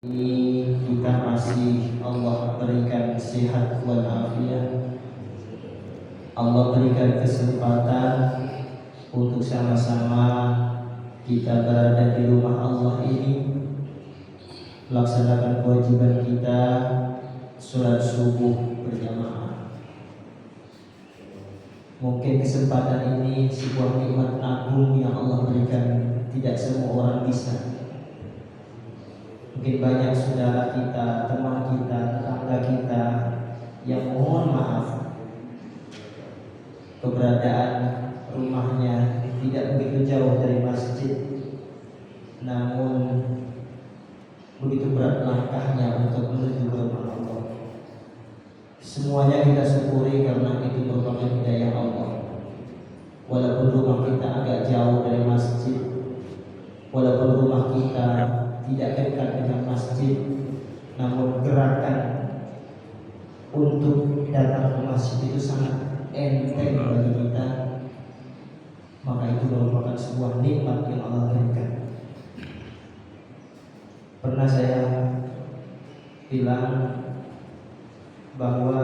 Ini kita masih Allah berikan sehat walafiat. Allah berikan kesempatan untuk sama-sama kita berada di rumah Allah ini, melaksanakan kewajiban kita sholat subuh berjamaah. Mungkin kesempatan ini sebuah nikmat agung yang Allah berikan, tidak semua orang bisa. Mungkin banyak saudara kita, teman kita, tetangga kita yang mohon maaf keberadaan rumahnya tidak begitu jauh dari masjid, namun begitu berat langkahnya untuk menuju rumah Allah. Semuanya kita syukuri karena itu merupakan hidayah Allah. Walaupun rumah kita agak jauh dari masjid, walaupun rumah kita tidak dekat dengan masjid, namun gerakan untuk datang ke masjid itu sangat enteng bagi kita, maka itu merupakan sebuah nikmat yang Allah berikan. Pernah saya bilang bahwa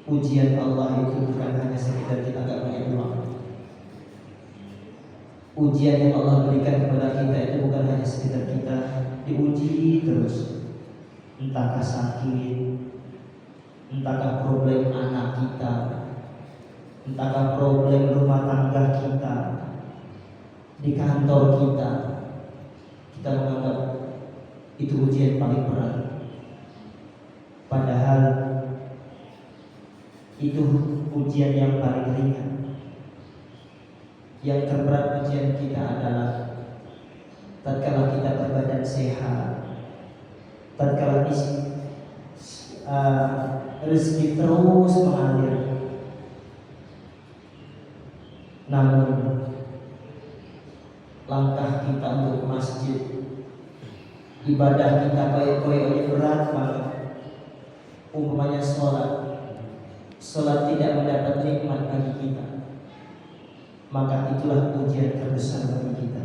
ujian Allah itu bukan hanya sekedar kita gak punya uang. Ujian yang Allah berikan kepada kita itu bukan hanya sekedar kita diuji terus, entahkah sakit, entahkah problem anak kita, entahkah problem rumah tangga kita, di kantor kita menganggap itu ujian paling berat. Padahal itu ujian yang paling ringan. Yang terberat ujian kita adalah tatkala kita berbadan sehat, tatkala rezeki terus mengalir, namun langkah kita untuk masjid, ibadah kita koyok-koyoknya berat banget. Umpamanya sholat tidak mendapat nikmat bagi kita, maka itulah ujian terbesar bagi kita.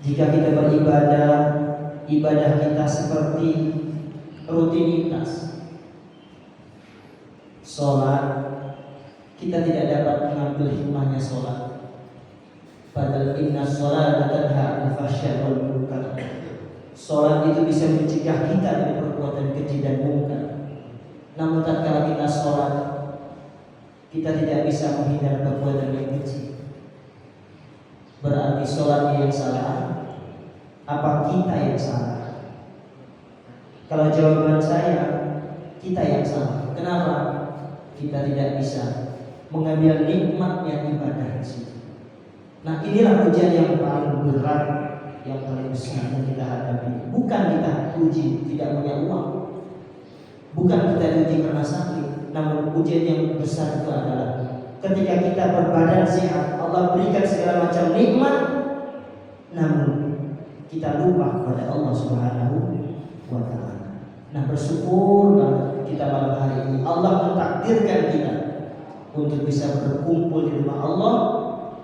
Jika kita beribadah, ibadah kita seperti rutinitas. Sholat, kita tidak dapat mengambil hikmahnya sholat. Padahal inna sholat tanha 'anil fahsya'i wal munkar. Sholat itu bisa mencegah kita dari perbuatan keji dan munkar. Namun tatkala kita sholat, kita tidak bisa menghindar perbuatan yang keji. Berarti sholatnya yang salah, apa kita yang salah? Kalau jawaban saya, kita yang salah. Kenapa? Kita tidak bisa mengambil nikmatnya ibadah di situ. Nah, inilah ujian yang paling berat, yang paling besar yang kita hadapi. Bukan kita uji tidak punya uang, bukan kita uji karena sakit, namun ujian yang besar itu adalah ketika kita berbadan sehat, Allah berikan segala macam nikmat, namun kita lupa kepada Allah Subhanahu wa Ta'ala. Nah, bersyukur banget kita malam hari ini Allah mentakdirkan kita untuk bisa berkumpul di rumah Allah,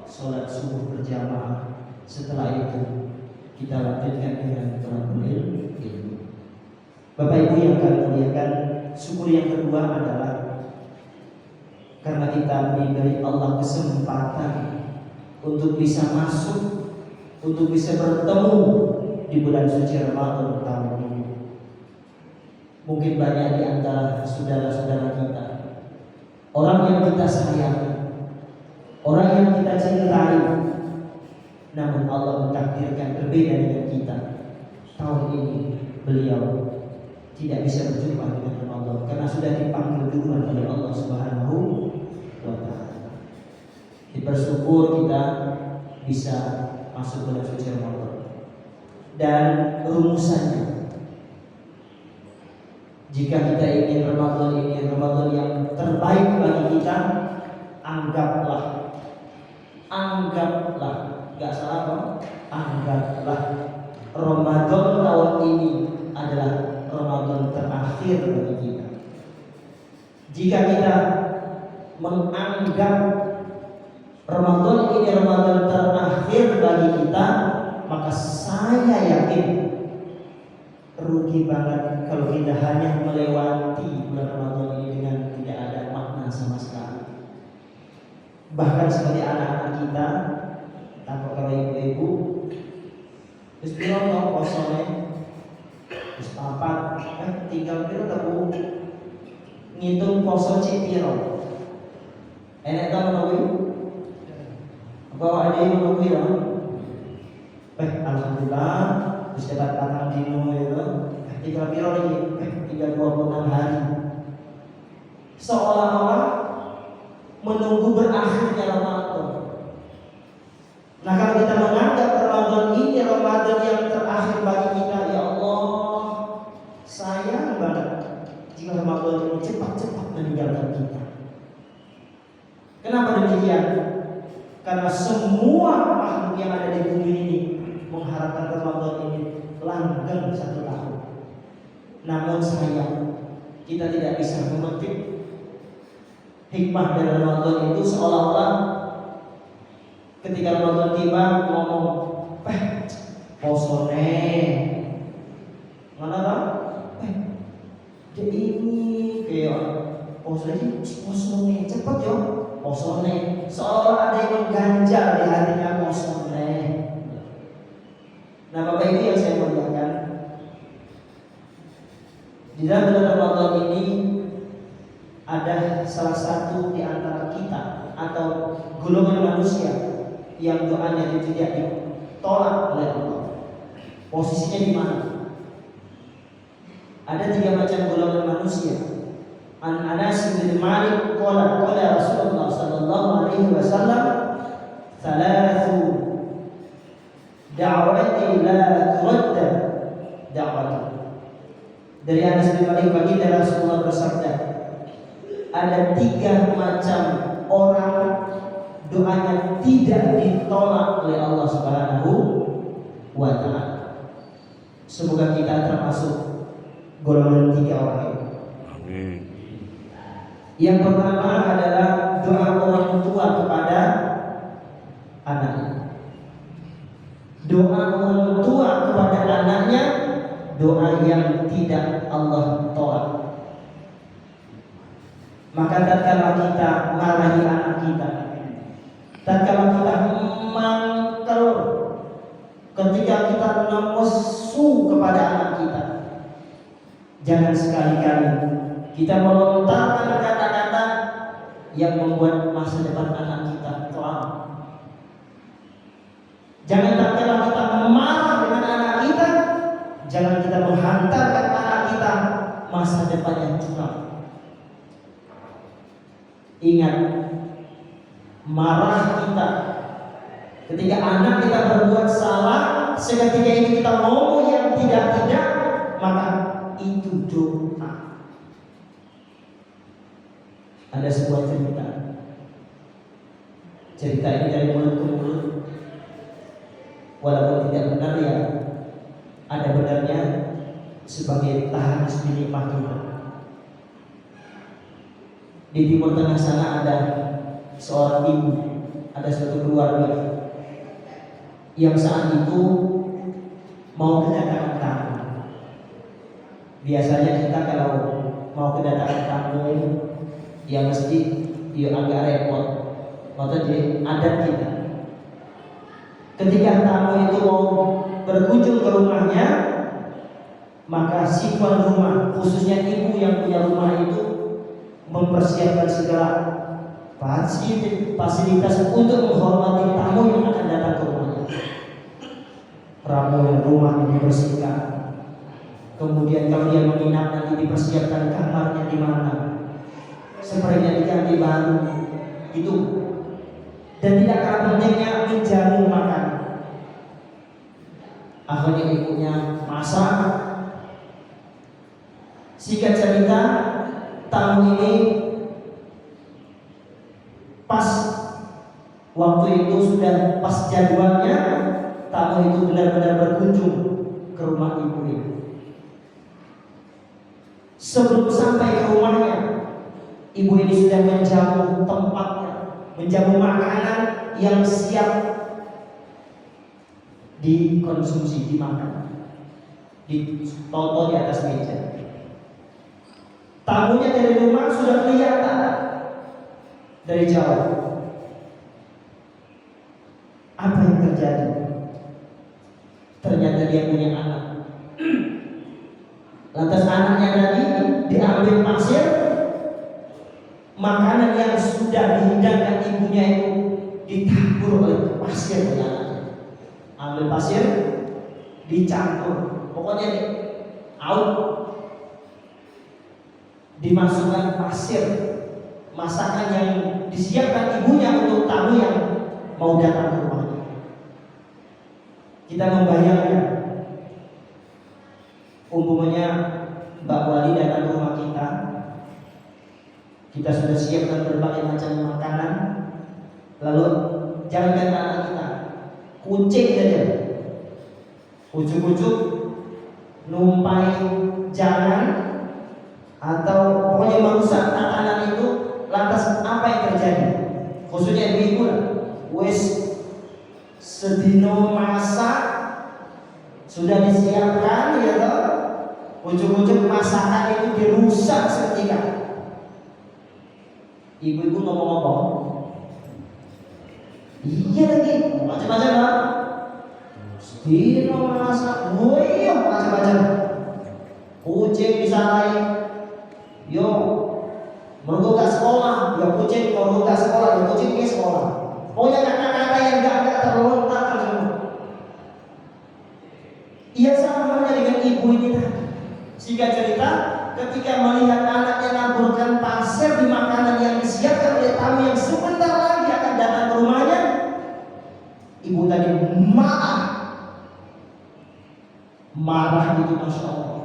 sholat subuh berjamaah. Setelah itu kita lanjutkan dengan terampil ilmu. Bapak Ibu yang kami muliakan, syukur yang kedua adalah karena kita diberi Allah kesempatan untuk bisa masuk, untuk bisa bertemu di bulan suci Ramadan tahun ini. Mungkin banyak di antara saudara-saudara kita, orang yang kita sayangi, orang yang kita cintai, namun Allah mentakdirkan berbeda dengan kita. Tahun ini beliau tidak bisa berjumpa dengan Ramadan karena sudah dipanggil duluan oleh Allah Subhanahu wa Ta'ala. Bersyukur kita bisa masuk bulan suci Ramadan. Dan rumusannya, jika kita ingin Ramadan ini Ramadan yang terbaik bagi kita, anggaplah, gak salah kok, anggaplah Ramadan tahun ini adalah Ramadan terakhir bagi kita. Jika kita menganggap Ramadan ini Ramadan terakhir bagi kita, rugi banget kalau kita hanya melewati bulan Ramadan ini dengan tidak ada makna sama sekali. Bahkan sebagai anak-anak kita, tanpa kalau ibu-ibu, terus bilang mau kosongnya, terus apa? Tinggal piro tahu ngitung poso cipiro. Enak tak menawi? Apa ada yang menawi ya? Alhamdulillah, terus dapat patang dino itu. Tinggal piro lagi? Tinggal 26 hari. Seolah-olah menunggu berakhirnya Ramadan. Nah, kalau kita menganggap Ramadan ini Ramadan yang terakhir bagi kita, ya Allah, sayang banget jika Ramadan ini cepat-cepat meninggalkan kita. Kenapa demikian? Karena semua makhluk yang ada di bumi ini mengharapkan Ramadan ini langgeng 1 tahun. Namun sayang, kita tidak bisa memetik hikmah dari Ramadan itu. Seolah-olah ketika Ramadan tiba ngomong, posone mana tak? Jadi ini kayak posone cepet yo, posone. Seolah ada yang mengganjal di hatinya posone. Nah, Bapak Ibu yang saya muliakan, di dalam bulan Ramadan ini ada salah satu di antara kita atau golongan manusia yang doanya itu tidak ditolak oleh Allah. Posisinya di mana? Ada 3 macam golongan manusia. An Anas bin Malik qala Rasulullah sallallahu alaihi wasallam, "Thalathu da'wati la turadda da'watu." Dari Anas bin Malik baginda Rasulullah bersabda, ada 3 macam orang doanya tidak ditolak oleh Allah Subhanahu wa ta'ala. Semoga kita termasuk golongan 3 orang itu. Amin. Yang pertama adalah doa orang tua kepada anaknya. Doa orang tua kepada anaknya, doa yang tidak Allah tolak. Maka tatkala kita marahi anak kita, tatkala kita mangkel, ketika kita nemesu kepada anak kita, jangan sekali-kali kita melontarkan kata-kata yang membuat masa depan anak kita kelam. Jangan tatkala kita marah dengan anak kita, jangan kita menghantarkan anak kita masa depan yang curam. Ingat, marah kita ketika anak kita berbuat salah, seketika ini kita ngomong yang tidak-tidak, maka itu doa. Ada sebuah cerita. Cerita ini dari mulut ke mulut, walaupun tidak benar ya, ada benarnya sebagai tahanis nikmat kita. Di Timur Tengah sana ada seorang ibu, ada suatu keluarga yang saat itu mau kedatangan tamu. Biasanya kita kalau mau kedatangan tamu, ya mesti agak repot. Maksudnya adat kita. Ketika tamu itu mau berkunjung ke rumahnya, maka si tuan rumah, khususnya ibu yang punya rumah itu, mempersiapkan segala fasilitas untuk menghormati tamu yang akan datang ke rumahnya. Ramuan rumah dibersihkan. Kemudian kalau dia menginap nanti dipersiapkan kamarnya di mana, spraynya diganti baru, itu. Dan tidak kalah pentingnya menjamu makan. Akhirnya ibunya masak. Singkat cerita, tamu ini pas waktu itu sudah pas jadwalnya, tamu itu benar-benar berkunjung ke rumah ibu ini. Sebelum sampai ke rumahnya, ibu ini sudah menjamu tempatnya, menjamu makanan yang siap dikonsumsi, dimakan. ditoto di atas meja. Tamunya dari rumah sudah kelihatan dari jauh. Apa yang terjadi? Ternyata dia punya anak. Lantas anaknya tadi diambil pasir, makanan yang sudah dihidangkan ibunya itu ditabur oleh pasir oleh anaknya. Ambil pasir, dicampur, pokoknya out, dimasukkan pasir, masakan yang disiapkan ibunya untuk tamu yang mau datang ke rumahnya. Kita membayangkan, umpamanya Mbak Wali datang ke rumah kita sudah siapkan berbagai macam makanan, lalu jangankan anak kita, kucing saja, ujuk-ujuk numpai jalan atau pokoknya merusak tatanan itu, lantas apa yang terjadi? Khususnya ibu-ibu, wes sedino masak sudah disiapkan, ya toh, ujuk-ujuk masakan itu dirusak seketika. Ibu-ibu ngomong-ngomong, iya lagi macam-macam lah. Sedino masak, oh iya macam-macam. Kucing disalahin, yo mergo gak sekolah, ya kucing mergo gak sekolah, ya kucing ke sekolah. Pokoknya kata-kata yang gak terlontarkan semua. Ia sama halnya dengan ibu ini tadi. Sehingga cerita ketika melihat anaknya naburkan pasir di makanan yang disiapkan oleh tamu yang sebentar lagi akan datang ke rumahnya, ibu tadi marah itu, masya Allah.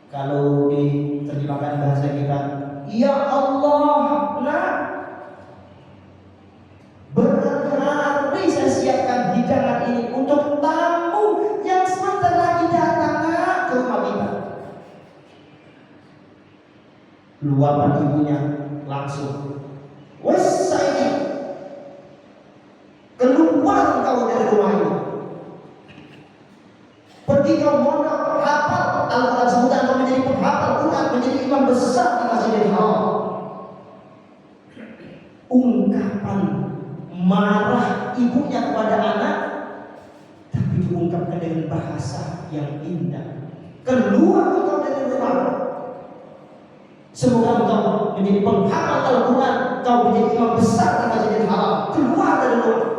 Kalau diterjemahkan bahasa kita, ya Allah, nah berhari saya siapkan hidangan ini untuk tamu yang sebentar lagi datang ke rumah kita. Luapan ibunya langsung, wes saya keluar kau dari rumah ini, pergi kau mondok hafal Al-Quran, semoga kau menjadi penghafal Quran, menjadi imam besar di Masjidil Haram. Ungkapan marah ibunya kepada anak, tapi diungkapkan dengan bahasa yang indah. Keluar kau dari rumah, semoga engkau menjadi penghafal Al-Quran, kau menjadi imam besar di Masjidil Haram. Keluar dari rumah.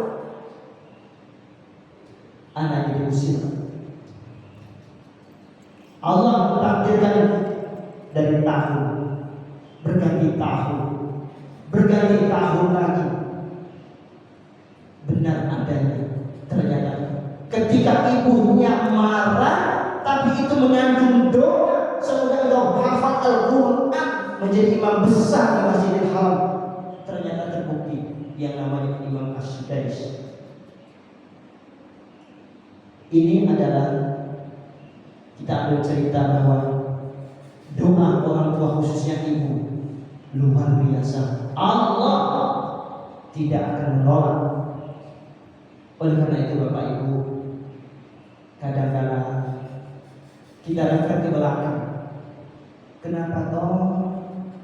Anaknya diusir. Allah mentakdirkan dari tahun berganti tahun lagi. Benar adanya, ternyata ketika ibunya marah, tapi itu mengandung doa, semoga engkau hafal Al-Quran, menjadi imam besar di Masjidil Haram. Ternyata terbukti yang namanya Imam As-Sudais. Ini adalah, kita ambil cerita bahwa doa orang tua khususnya ibu luar biasa. Allah tidak akan menolak. Oleh karena itu Bapak Ibu, kadang-kadang kita refleks ke belakang. Kenapa toh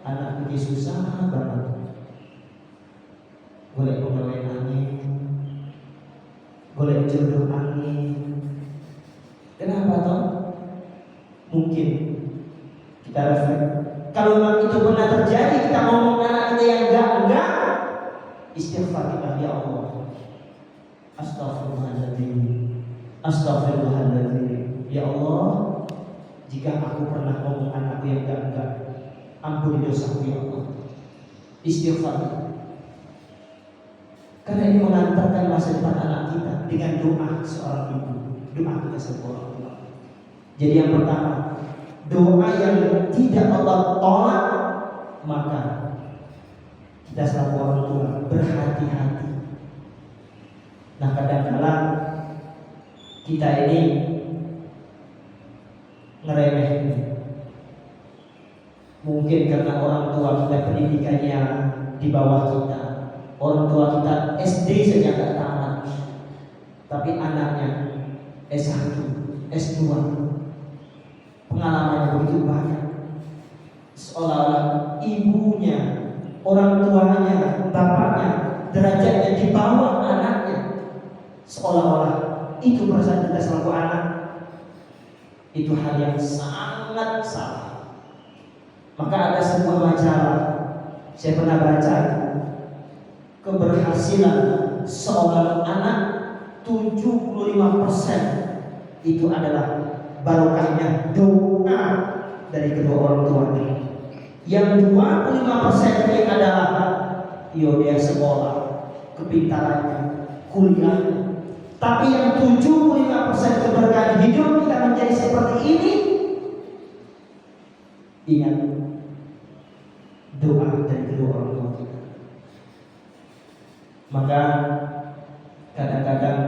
anak ini susah banget? Boleh pegawai angin, boleh jodoh angin. Kenapa toh? Mungkin kita refleks. Kalau memang itu benar terjadi, kita ngomong anak kita yang enggak, istighfar kita, ya Allah, Astaghfirullahaladzim, Astaghfirullahaladzim. Ya Allah, jika aku pernah ngomong anakku yang enggak, ampuni dosaku ya Allah. Istighfar. Karena ini mengantarkan masa depan anak kita dengan doa seorang ibu, doa kita seorang tua. Jadi yang pertama, doa yang tidak Allah tolak, maka kita selaku orang tua berhati-hati. Nah, kadang-kadang kita ini ngeremeh. Mungkin karena orang tua kita pendidikannya di bawah kita. Orang tua kita SD saja gak tamat, tapi anaknya S1, S2, begitu banyak. Seolah-olah ibunya, orang tuanya, bapaknya, derajatnya di bawah anaknya. Seolah-olah itu perasaan kita selaku anak. Itu hal yang sangat salah. Maka ada sebuah majalah, saya pernah baca, keberhasilan seorang anak 75% itu adalah barokahnya doa dari kedua orang tuanya. Yang 25% ini adalah dia sekolah, kepintarannya, kuliahnya. Tapi yang 75% keberkahan hidup kita menjadi seperti ini, ingat doa dari kedua orang tua kita. Maka kadang-kadang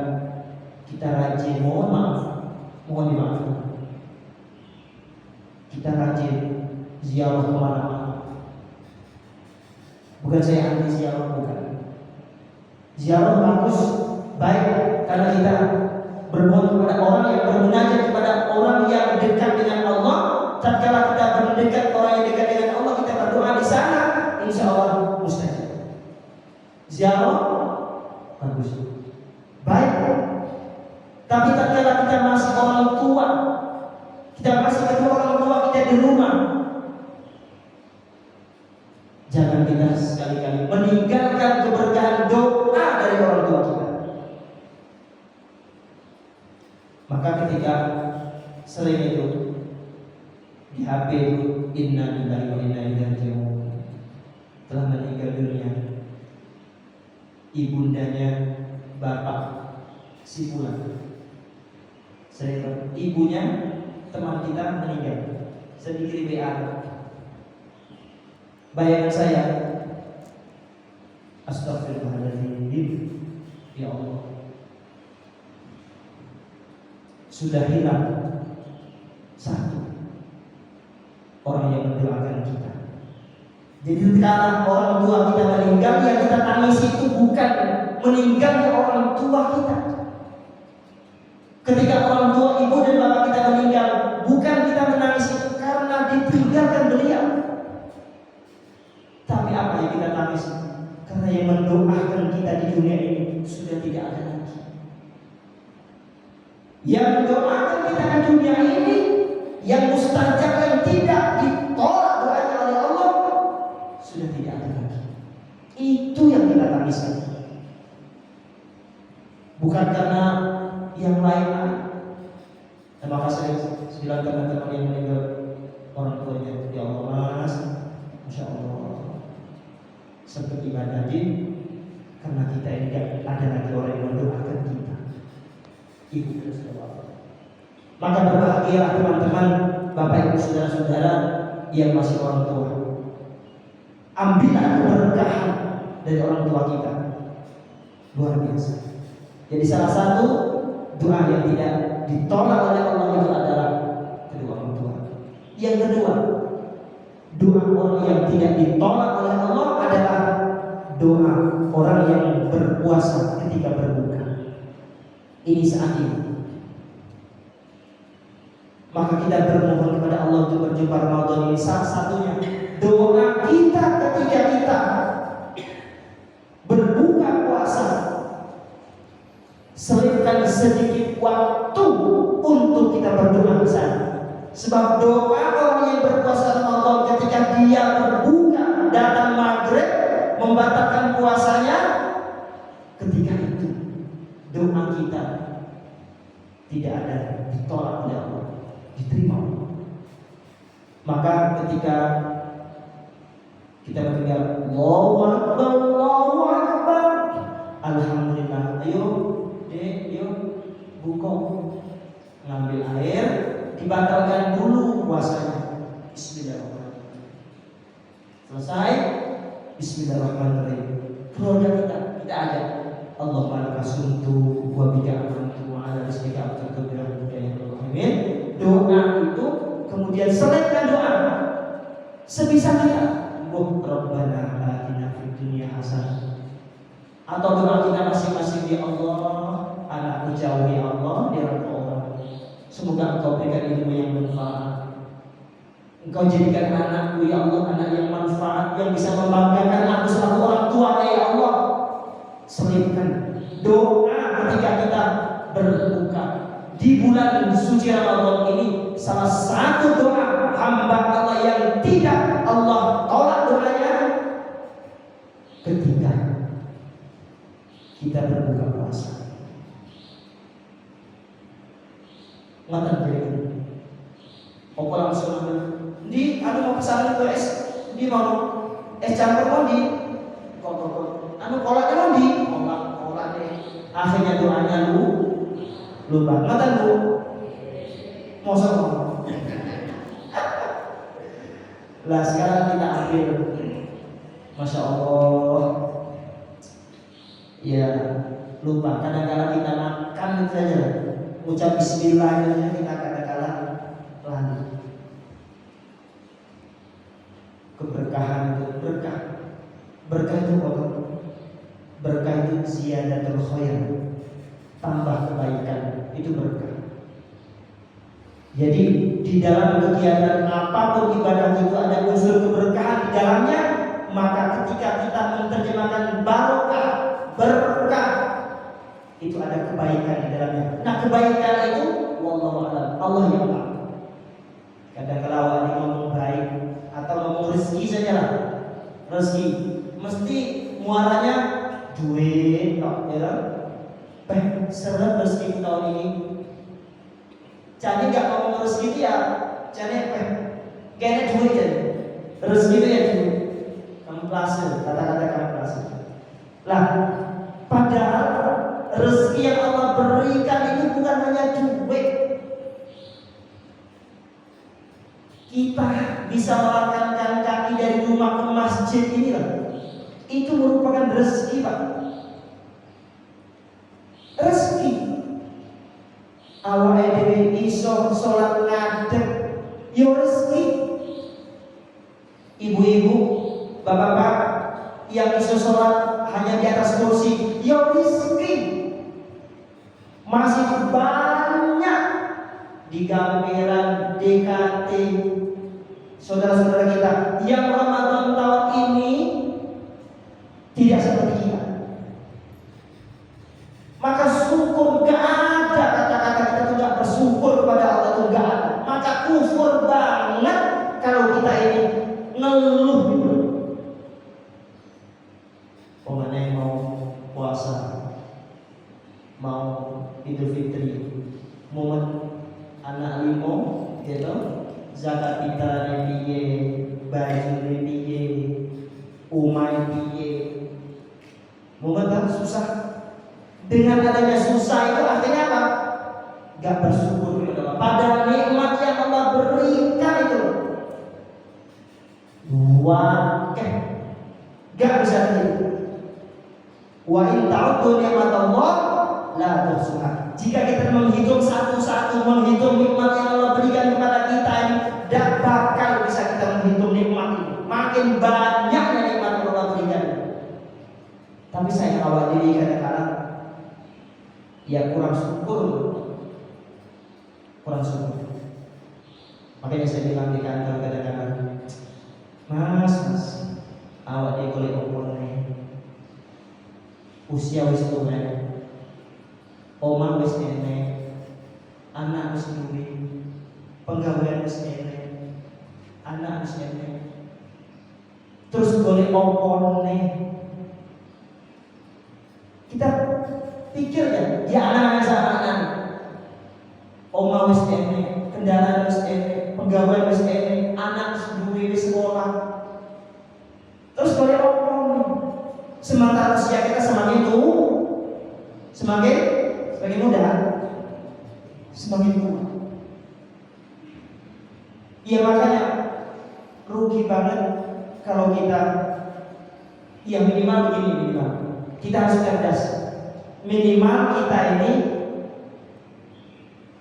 kita rajin, mohon dimaafkan. Kita rajin ziarah kemana-mana. Bukan saya anti ziarah, bukan. Ziarah bagus, baik, karena kita berbuat kepada orang yang bermunajat kepada orang yang dekat dengan Allah. Tatkala kita berdekat orang yang dekat dengan Allah, kita berdoa di sana, insya Allah mustajab. Ziarah bagus, baik. Tapi tatkala kita masih orang tua, kita masih kedua orang tua kita di rumah, jangan kita sekali-kali meninggalkan keberkahan doa dari orang tua kita. Maka ketika sering itu di HP itu inna lillahi wa inna ilaihi raji'un, telah meninggal dunia ibundanya bapak si Fulan. Saya ibunya teman kita meninggal. Sedikit WA. Bayangan saya, astagfirullahaladzim, ya Allah, sudah hilang satu orang yang mendoakan kita. Jadi kalau orang tua kita meninggal, yang kita tangis itu bukan meninggalnya orang tua kita. Ketika orang tua ibu dan bapak kita meninggal, bukan kita menangis itu karena ditinggalkan beliau. Tapi apa yang kita tangis? Karena yang mendoakan kita di dunia ini sudah tidak ada lagi. Yang mendoakan kita di dunia ini, yang mustajab, yang tidak ditolak doanya oleh Allah, sudah tidak ada lagi. Itu yang kita tangiskan. Bukan karena yang lain. Dan maka saya bilang teman-teman yang meninggal orang tuanya, ya Allah mas, Masya Allah, seperti ibadah karena kita ini tidak ada lagi orang yang mendoakan kita. Ibu dan saudara. Maka berbahagialah teman-teman, bapak ibu saudara-saudara yang masih orang tua. Ambillah keberkahan dari orang tua kita. Luar biasa. Jadi salah satu doa yang tidak ditolak oleh Allah itu adalah kedua orang tua. Yang kedua, doa orang yang tidak ditolak oleh Allah adalah doa orang yang berpuasa ketika berbuka. Ini saat ini. Maka kita bermohon kepada Allah untuk berjumpa Ramadan ini. Salah satunya doa kita ketika kita berbuka puasa, selipkan sedikit waktu untuk kita berdoa di sana. Sebab doa orang yang berpuasa Ramadan ketika dia berbuka datang maghrib membatalkan puasanya, ketika itu doa kita tidak ada ditolak oleh Allah, diterima. Maka ketika kita mendengar Allahu Akbar, Allahu Akbar, alhamdulillah, ayo dek, yuk buka, ngambil air, dibatalkan dulu puasanya. Bismillahirrahmanirrahim. Selesai, Bismillahirrahmanirrahim. Keluarga kita ajak Allahumma laka sumtu wa bika amantu wa ala rizqika aftartu bi rahmatika ya rabbal alamin. Doa itu kemudian selesaikan doa sebisa kita. Rabbana atina fid dunya hasanah. Atau doa kita masing-masing, ya Allah, anakku jauhi Allah di orang. Semoga Engkau berikan ilmu yang bermanfaat. Engkau jadikan anakku ya Allah anak yang manfaat, yang bisa membanggakan aku selaku orang tuanya ya Allah. Selipkan doa ketika kita berbuka di bulan suci Ramadan ini. Salah satu doa hamba Allah yang tidak Allah tolak doanya ketika kita berbuka puasa. Matan berikan. Opo langsung di mau pesan itu es di mau es campur mau di kok kolaknya mau di kolak deh. Akhirnya doanya lupa. Matan bu mosok. Lah sekarang kita ambil. Masya Allah. Ya lupa. Kadang-kadang kita makan itu saja. Ucap bismillah aja kita kadang-kadang lari. Keberkahan itu berkah itu apa? Berkah itu ziyadatul khair, tambah kebaikan, itu berkah. Jadi di dalam kegiatan apapun ibadah itu ada unsur keberkahan di dalamnya, maka ketika kita menerjemahkan barokah, berkah, itu ada kebaikan di dalamnya. Nah kebaikan itu wallahu a'lam, Allah yang tahu. Kadang-kadang awak ngomong baik atau ngomong rezeki saja lah, rezeki mesti muaranya duit, ya kan? Seret rezeki tahun ini. Jadi nggak ngomong rezeki ya, jadi kayaknya duit jadi rezeki itu ya duit. Kamuflase, kata-kata kamuflase. Lah, padahal rezeki yang Allah berikan itu bukan hanya duit. Kita bisa melangkahkan kaki dari rumah ke masjid ini lah. Itu merupakan rezeki, Pak. Rezeki. Awake dhewe iso salat ngadeg, ya rezeki. Ibu-ibu, bapak-bapak yang iso salat hanya di atas kursi, ya rezeki. Masih banyak di Gamberan, DKT, saudara-saudara kita yang Ramadan tahun ini tidak seperti kita. Maka syukur, gak ada kata-kata kita tuh gak bersyukur kepada Allah tuh gak ada. Maka kufur banget kalau kita ini ngeluh. Pokoknya yang mau puasa, mau Idul Fitri, momen anak limo, gitu, zakat fitrah piye, baju piye, umai piye, momen kan susah. Dengan adanya susah itu artinya apa? Gak bersyukur kepada Allah. Padahal nikmat yang Allah berikan itu wakeh, gak bisa terima. Wa in ta'uddu ni'matallah la tuhsuha. Jika kita menghitung satu-satu, menghitung nikmat yang Allah berikan kepada kita ini, tidak bakal bisa kita menghitung nikmat ini. Makin banyaknya nikmat yang Allah berikan. Tapi saya awal diri kadang-kadang ya kurang syukur. Makanya saya bilang di kantor kadang-kadang, Mas, awak dia boleh omong nih. Usia wis tuwa, omah wis enek, anak wis duwe, penggawean wis enek, anak wis enek. Terus boleh omong nih. Kita pikir kan, ya anak-anak sama anak, omah wis enek, kendaraan wis enek, pegawai wis enek, anak wis duwe wis sekolah. Terus boleh omong nih. Sementara usia kita semakin tua, semakin muda, semakin tua. Ya makanya rugi banget kalau kita, ya minimal begini, kita harus cerdas. Minimal kita ini,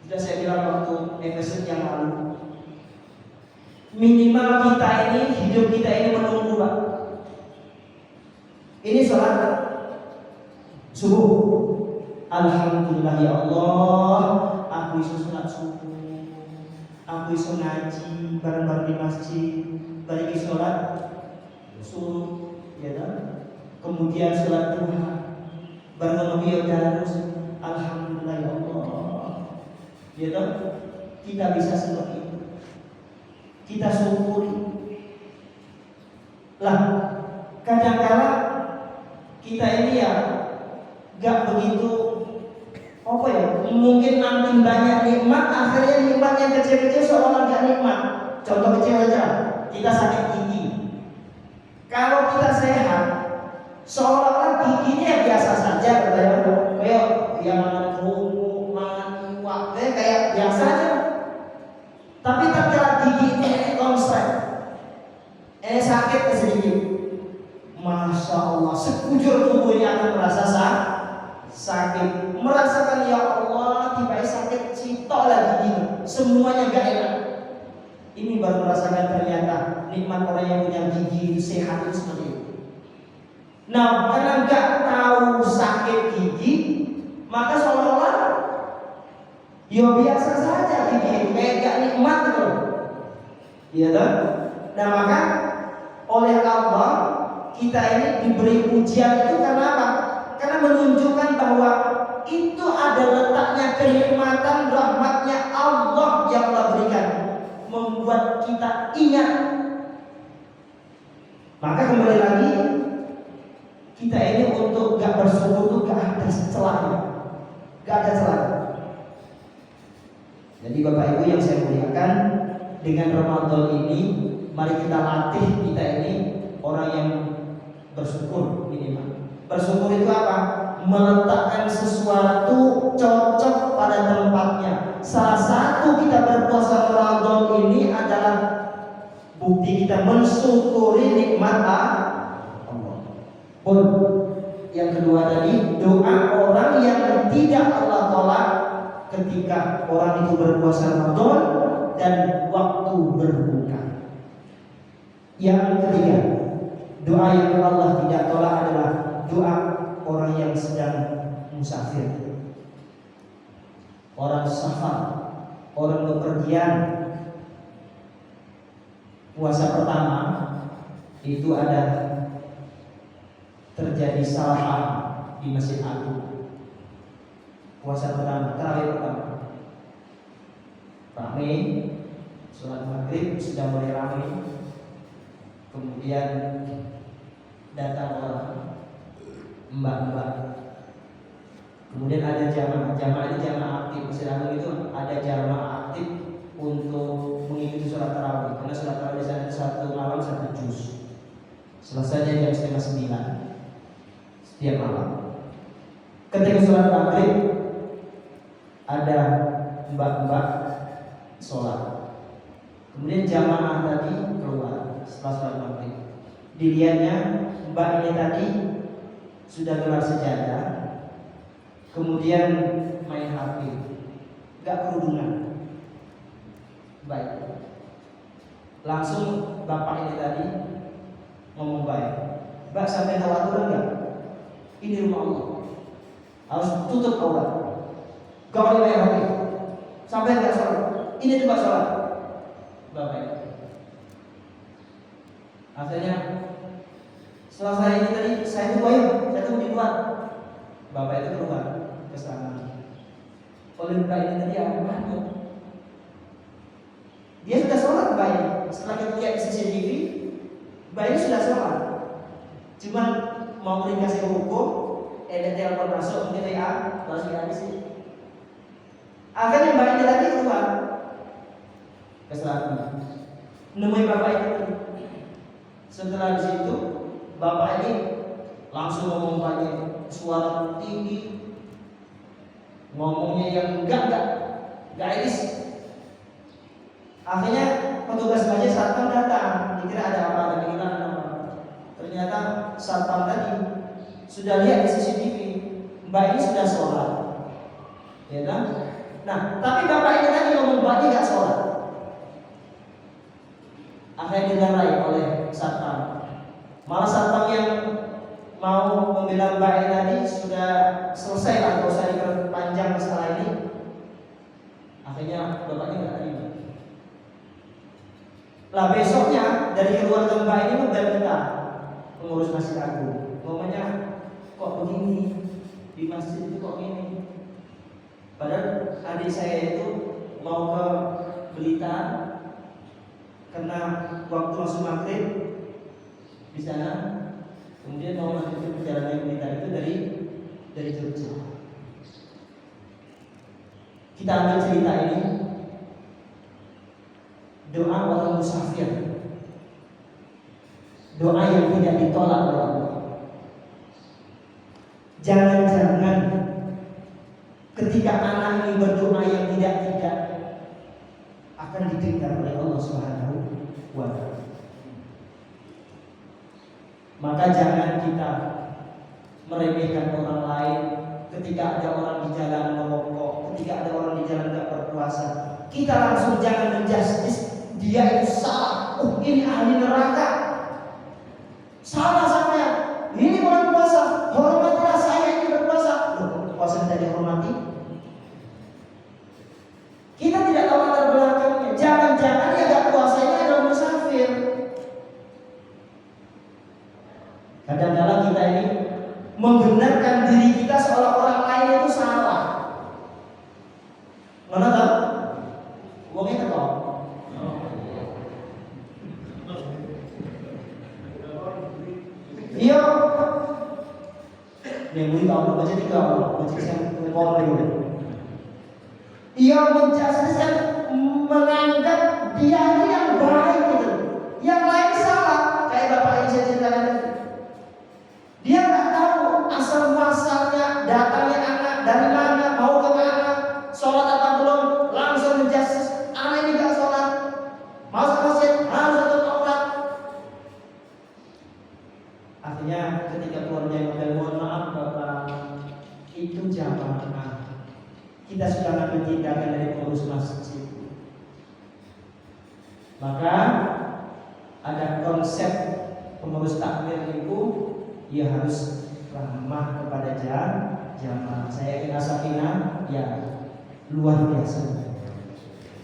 sudah saya bilang waktu episode yang lalu, minimal kita ini, hidup kita ini menunggu, Pak. Ini sholat subuh, alhamdulillah ya Allah, aku isu sholat subuh, Aku iso ngaji bareng-bareng di masjid, balik sholat subuh, ya kan? Kemudian sholat duha, bareng Nabi terus, alhamdulillah ya Allah, ya kan? Kita bisa seperti itu, kita syukuri. Lah, kadang-kala kita ini ya gak begitu apa ya, mungkin makin banyak nikmat, akhirnya nikmat yang kecil-kecil seolah gak nikmat. Contoh kecil aja, kita sakit gigi. Kalau kita sehat, seolah-olah giginya ya biasa saja, kayak yang makan kerupuk, makan iwak, kayak biasa aja. Tapi tatkala gigi ini konslet, sakit sedikit, masya Allah, sekujur tubuhnya akan merasa sakit, merasakan ya Allah, tiba-tiba sakit citok lagi gini, semuanya gak enak. Ini baru merasakan ternyata nikmat orang yang punya gigi sehat itu seperti itu. Nah, karena gak tahu sakit gigi, maka seolah-olah ya biasa saja gigi itu, kayak gak nikmat gitu. Iya kan? Nah, maka oleh Allah kita ini diberi ujian itu karena apa? Karena menunjukkan bahwa itu ada letaknya kenikmatan rahmatnya Allah yang telah berikan, membuat kita ingat. Maka kembali lagi, kita ini untuk gak bersyukur itu gak ada celahnya, gak ada celahnya. Jadi Bapak Ibu yang saya muliakan, dengan Ramadan ini mari kita latih kita ini orang yang bersyukur minimal. Bersyukur itu apa? Meletakkan sesuatu cocok pada tempatnya. Salah satu kita berpuasa Ramadan ini adalah bukti kita mensyukuri nikmat Allah. Pun yang kedua tadi, doa orang yang tidak Allah tolak ketika orang itu berpuasa Ramadan dan waktu berbuka. Yang ketiga, doa yang Allah tidak tolak adalah doa orang yang sedang musafir, orang safar, orang bepergian. Puasa pertama itu ada terjadi salah paham di Masjid Agung. Puasa pertama, tarawih pertama, ramai, sholat maghrib sudah mulai ramai. Kemudian datang orang, mbak-mbak. Kemudian ada jamaah ini jamaah aktif. Masjid Agung itu ada jamaah aktif untuk mengikuti sholat tarawih. Karena sholat tarawih di sana satu malam satu juz. Selesainya jam 8:30 setiap malam. Ketika sholat maghrib ada mbak-mbak sholat. Kemudian jamaah tadi keluar setelah sholat maghrib. Dilihatnya mbak ini tadi sudah gelar sejadah, kemudian main HP, gak kerudungan. Baik, langsung bapak ini tadi ngomong baik, mbak sampai tahu aturan gak? Ini rumah Allah, harus tutup aurat, gak boleh main HP, sampai gak sholat. Ini tempat sholat. Bapak, akhirnya setelah saya ini tadi, saya tunggu di luar. Bapak itu keluar ke sana. Oleh mbak ini tadi apa? Dia sudah sholat mbak ini. Setelah kita lihat CCTV, mbak ini sudah sholat. Cuman mau dikasih hukum, ada telepon masuk mungkin WA, harus di sini. Akhirnya mbak ini tadi keluar ke sana. Nemuin bapak itu. Setelah di situ, bapak ini langsung ngomong banyak, suara tinggi, ngomongnya yang enggak etis. Akhirnya petugas masjid satpam datang, dikira ada apa, ada panggilan apa. Ternyata satpam tadi sudah lihat di CCTV, mbak ini sudah sholat, ya kan? Nah, tapi bapak ini tadi ngomong mbaknya nggak sholat. Akhirnya dilerai oleh satpam. Malah satpam yang mau membela mbak ini tadi sudah selesai lah, gak usah diperpanjang masalah ini. Akhirnya bapaknya nggak terima. Lah besoknya dari keluarga Mbak ini ngubah kita pengurus masjid agung. Ngomongnya kok begini di masjid itu kok gini. Padahal adik saya itu mau ke Blitar karena waktu masuk maghrib di sana, kemudian mau lanjut perjalanan ke Blitar itu dari Jogja. Kita ambil cerita ini, doa orang musafir, doa yang tidak ditolak oleh Allah. Jangan-jangan ketika anak ini berdoa yang tidak akan didengar oleh Allah Subhanahu wa Ta'ala. Maka jangan kita meremehkan orang lain ketika ada orang di jalan merokok, ketika ada orang di jalan tidak berpuasa. Kita langsung jangan menjustis dia itu salah. Oh, ini ahli neraka. Salah sampai ini orang puasa. Hormatilah saya ini berpuasa. Loh, puasa tidak dihormati? Kita tidak tahu latar belakangnya. Jangan-jangan yang gak puasa ini adalah musafir. Kadang-kadang kita ini membenarkan diri kita seolah orang lain itu salah. Mana tahu? Uangnya tahu. Iya. Yang beli tahu baca 3 orang, baca yang ngomong dulu. Ia menjustis dan menganggap dia itu yang baik gitu. Yang lain salah. Kayak bapak yang saya ceritakan tadi. Dia nggak tahu asal muasalnya, datangnya anak dari mana, mau ke mana, sholat atau belum, langsung menjustis. Anak ini nggak sholat, masuk masjid harus tutup aurat. Artinya ketika keluarga yang mohon maaf bapak, itu jamaah. Kita sudah mengambil tindakan dari pengurus masjid. Maka ada konsep pengurus takmir itu dia harus ramah kepada jamaah. Saya yakin Asafina ya luar biasa.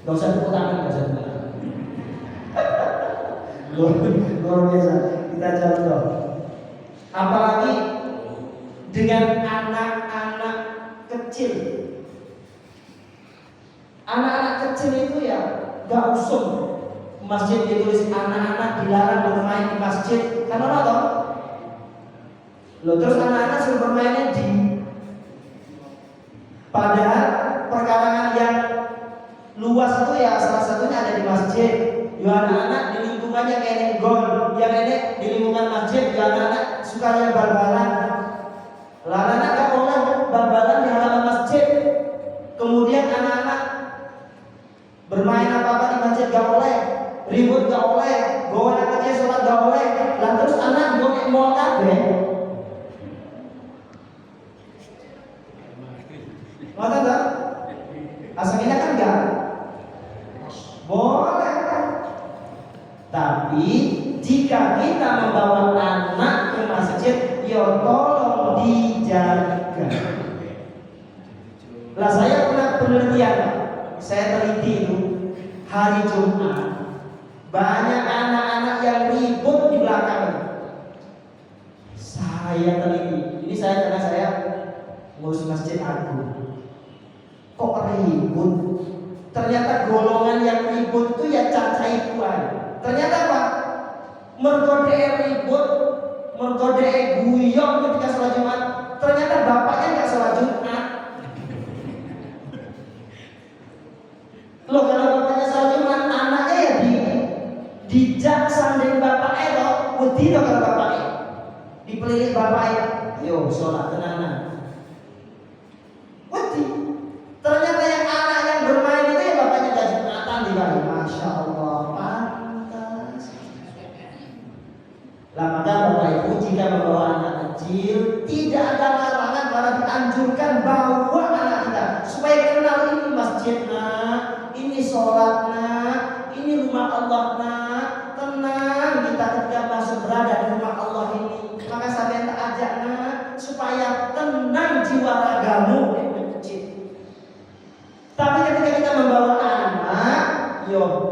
Gak usah tepuk tangan, gak usah tepuk tangan. Luar biasa. Kita contoh. Apalagi dengan anak-anak kecil. Anak-anak kecil itu ya gak usum. Masjid ditulis anak-anak dilarang bermain di masjid. Karena apa toh? Loh, terus anak-anak suruh bermainnya di padahal perkarangan yang luas itu ya salah satunya ada di masjid. Ya anak-anak di lingkungannya kayak gol, yang ini di lingkungan masjid. Ya anak-anak sukanya bal-balan. Lah anak-anak gak boleh bal-balan di halaman masjid. Kemudian anak-anak bermain apa-apa di masjid gak boleh, ribut gak boleh, bawa anak kecil sholat gak boleh. Lah terus anak gue mau kabeh. Mata tak? Asalnya kan enggak boleh. Tapi jika kita membawa anak ke masjid, ya tolong dijaga. Lah saya pernah penelitian, saya teliti itu hari Jumat banyak anak-anak yang ribut di belakang. Saya teliti, ini saya karena saya ngurus masjid agung. Kok ribut? Ternyata golongan yang ribut itu ya cacai tuan. Ternyata apa? Mergode ribut, mergode guyong ketika sholat Jumat. Ternyata bapaknya nggak sholat Jumat. Loh, kalau bapaknya sholat Jumat, anaknya ya dijak sanding bapaknya loh. Wedi loh kalau bapaknya dipelilik bapaknya. Yo sholat tenanan. Wedi. Ternyata yang anak yang bermain itu ya bapaknya gak Jumatan di bawah. Masya Allah, pantas. Lah maka bapak ibu jika membawa anak kecil tidak ada larangan, malah dianjurkan bawa anak kita supaya kenal ini masjid nak, ini sholat nak, ini rumah Allah nak. Tenang kita ketika masuk berada di rumah Allah ini, maka sampai tak ajak nak supaya tenang.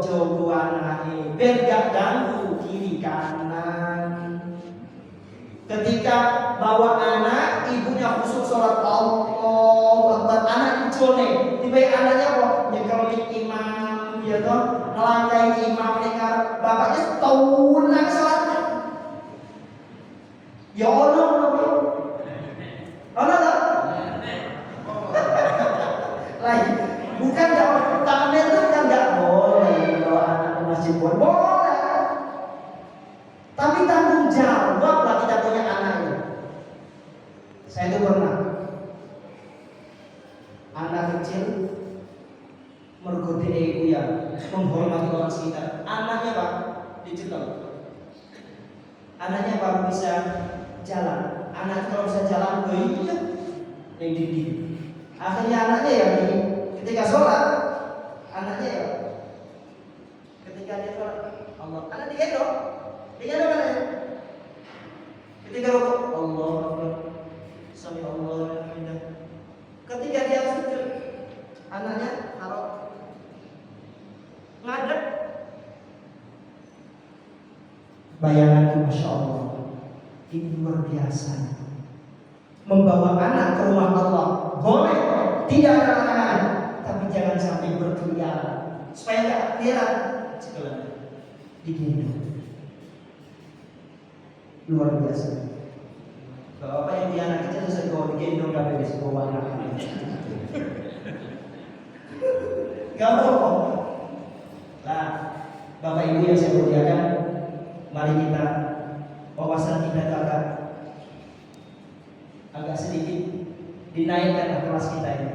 jogo anake ben gak ganggu kiri kanan. Ketika bawa anak, ibunya khusus sholat Allahu Akbar, anak ijone, tiba anaknya kok nyekelik imam, ya toh, ngelangkai imam dengar bapaknya tahunan sholatnya. Ya Allah, Allah tak? Lain, bukan jawab tangannya itu kan nggak boleh bawa anak ke masjid, boleh. Tapi tanggung jawab lah kita punya anak ini. Saya itu pernah anak kecil mergoda ibu ya, menghormati orang sekitar. Anaknya Pak dicekel. Anaknya baru bisa jalan. Anak kalau bisa jalan, iya, yang dididik. Akhirnya anaknya ya ketika sholat, anaknya ya ketika dia sholat, Allah, anak digendong mana ya? Ketika rukuk, Allah Akbar, sami Allah alhamdulillah. Ketika dia sujud, anaknya taruh ngadep. Bayangan Masya Allah, ini luar biasa. Membawa anak ke rumah Allah boleh, tidak ada larangan, tapi jangan sampai berkeliaran supaya tidak kelihatan sekolah digendong. Luar biasa. Bapak yang di anak kecil selesai bawa digendong tapi bisa bawa anak. Gak apa-apa. Nah, Bapak Ibu yang saya muliakan, mari kita wawasan kita agak sedikit dinaikkan kelas kita ini.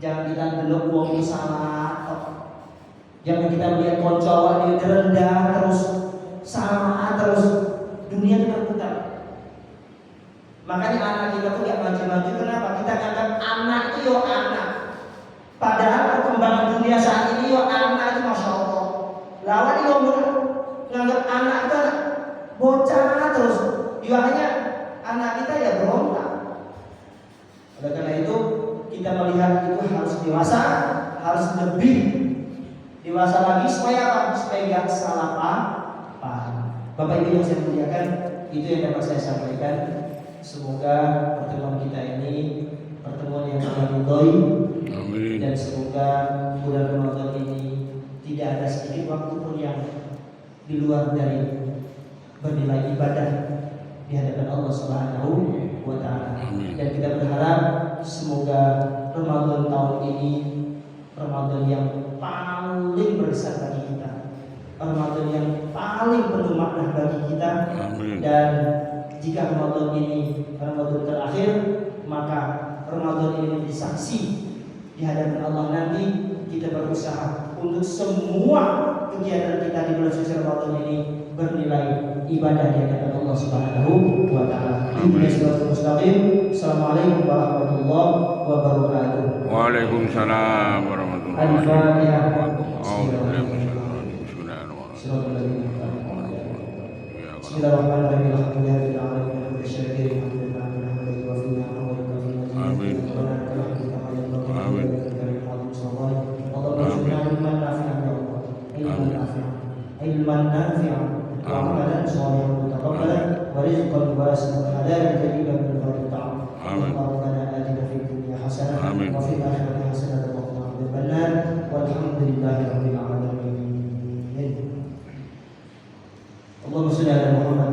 Jangan kita belok uang di sana. Jangan kita melihat koncoan yang rendah terus sama terus. Dunia itu berputar. Makanya anak kita tuh gak maju-maju. Kenapa? Kita nganggap anak itu yo anak. Padahal perkembangan dunia saat ini yo anak itu Masya Allah. Lawan yo nganggap anak itu anak bocah terus. Yo hanya anak kita ya berontak. Oleh karena itu kita melihat itu harus dewasa, harus lebih dewasa lagi supaya apa? Supaya gak salah paham. Bapak Ibu yang saya muliakan, itu yang dapat saya sampaikan. Semoga pertemuan kita ini pertemuan yang meridhoi, dan semoga bulan Ramadan ini tidak ada sedikit waktu pun yang di luar dari bernilai ibadah di hadapan Allah Subhanahu wa Ta'ala. Dan kita berharap semoga Ramadan tahun ini Ramadan yang paling berkesan bagi kita, Ramadan yang paling penuh makna bagi kita. Dan jika Ramadan ini Ramadan terakhir, maka Ramadan ini menjadi saksi di hadapan Allah nanti. Kita berusaha untuk semua kegiatan kita di bulan suci Ramadan ini bernilai ibadah di hadapan Allah Subhanahu wa Ta'ala. Assalamualaikum warahmatullahi wabarakatuh. Waalaikumsalam warahmatullahi wabarakatuh. Bismillahirrahmanirrahim. Amin. Ilman nafi'an wa amalan shalihan mutaqabbalan wa rizqan wasi'an halalan tayyiban min ghairi ta'am. Rabbana atina fid dunya hasanah wa fil akhirati hasanah wa qina adzabannar. Walhamdulillahi rabbil alamin. Allahumma shalli ala Muhammad.